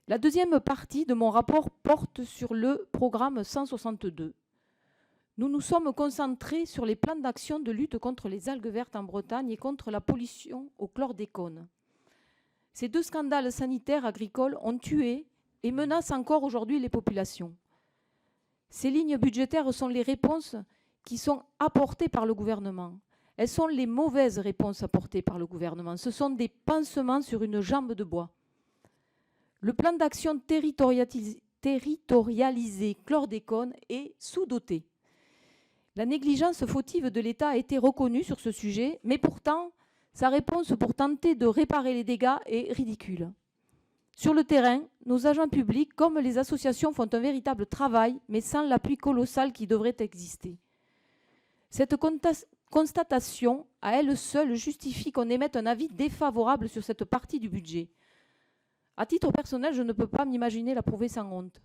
La deuxième partie de mon rapport porte sur le programme 162. Nous nous sommes concentrés sur les plans d'action de lutte contre les algues vertes en Bretagne et contre la pollution au chlordécone. Ces deux scandales sanitaires agricoles ont tué et menacent encore aujourd'hui les populations. Ces lignes budgétaires sont les réponses qui sont apportées par le gouvernement. Elles sont les mauvaises réponses apportées par le gouvernement. Ce sont des pansements sur une jambe de bois. Le plan d'action territorialisé chlordécone est sous-doté. La négligence fautive de l'État a été reconnue sur ce sujet, mais pourtant, sa réponse pour tenter de réparer les dégâts est ridicule. Sur le terrain, nos agents publics, comme les associations, font un véritable travail, mais sans l'appui colossal qui devrait exister. Cette constatation, à elle seule, justifie qu'on émette un avis défavorable sur cette partie du budget. À titre personnel, je ne peux pas m'imaginer l'approuver sans honte.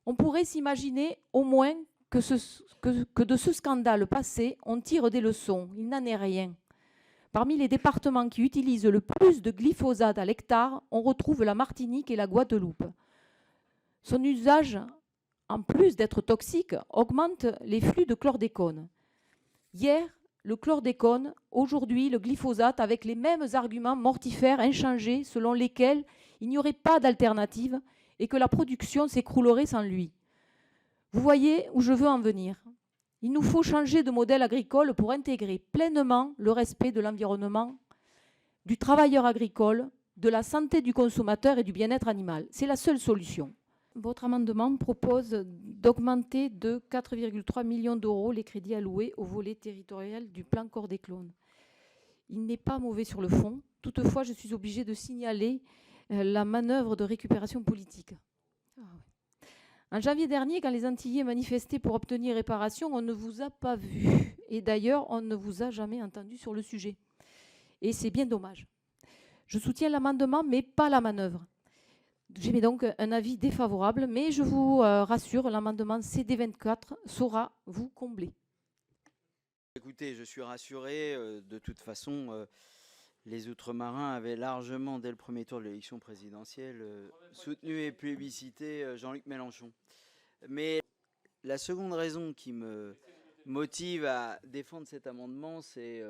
On pourrait s'imaginer au moins que de ce scandale passé, on tire des leçons. Il n'en est rien. Parmi les départements qui utilisent le plus de glyphosate à l'hectare, on retrouve la Martinique et la Guadeloupe. Son usage, en plus d'être toxique, augmente les flux de chlordécone. Hier, le chlordécone, aujourd'hui le glyphosate, avec les mêmes arguments mortifères inchangés selon lesquels il n'y aurait pas d'alternative et que la production s'écroulerait sans lui. Vous voyez où je veux en venir. Il nous faut changer de modèle agricole pour intégrer pleinement le respect de l'environnement, du travailleur agricole, de la santé du consommateur et du bien-être animal. C'est la seule solution. Votre amendement propose d'augmenter de 4,3 millions d'euros les crédits alloués au volet territorial du plan chlordécone. Il n'est pas mauvais sur le fond. Toutefois, je suis obligée de signaler la manœuvre de récupération politique. En janvier dernier, quand les Antillais manifestaient pour obtenir réparation, on ne vous a pas vu. Et d'ailleurs, on ne vous a jamais entendu sur le sujet. Et c'est bien dommage. Je soutiens l'amendement, mais pas la manœuvre. J'émets donc un avis défavorable, mais je vous rassure, l'amendement CD24 saura vous combler. Écoutez, je suis rassuré. De toute façon, les Outre-marins avaient largement, dès le premier tour de l'élection présidentielle, soutenu et plébiscité Jean-Luc Mélenchon. Mais la seconde raison qui me motive à défendre cet amendement, c'est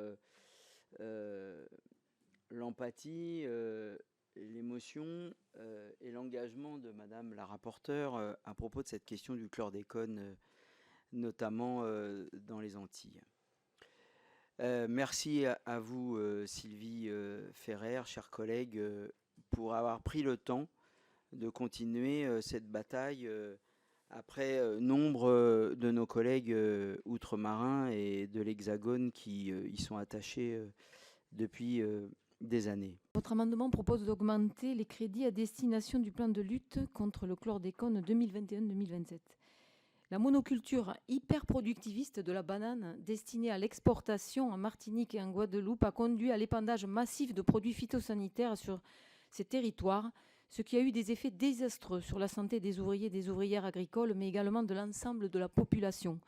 l'empathie, l'émotion et l'engagement de Madame la rapporteure à propos de cette question du chlordécone, notamment dans les Antilles. Merci à vous, Sylvie Ferrer, chers collègues, pour avoir pris le temps de continuer cette bataille après nombre de nos collègues outre-marins et de l'Hexagone qui y sont attachés depuis des années. Votre amendement propose d'augmenter les crédits à destination du plan de lutte contre le chlordécone 2021-2027. La monoculture hyper productiviste de la banane destinée à l'exportation en Martinique et en Guadeloupe a conduit à l'épandage massif de produits phytosanitaires sur ces territoires, ce qui a eu des effets désastreux sur la santé des ouvriers et des ouvrières agricoles, mais également de l'ensemble de la population.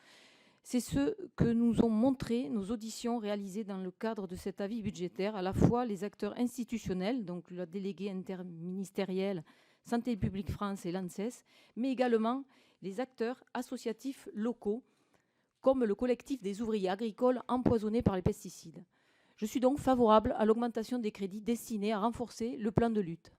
C'est ce que nous ont montré nos auditions réalisées dans le cadre de cet avis budgétaire, à la fois les acteurs institutionnels, donc la déléguée interministérielle Santé publique France et l'ANSES, mais également les acteurs associatifs locaux, comme le collectif des ouvriers agricoles empoisonnés par les pesticides. Je suis donc favorable à l'augmentation des crédits destinés à renforcer le plan de lutte.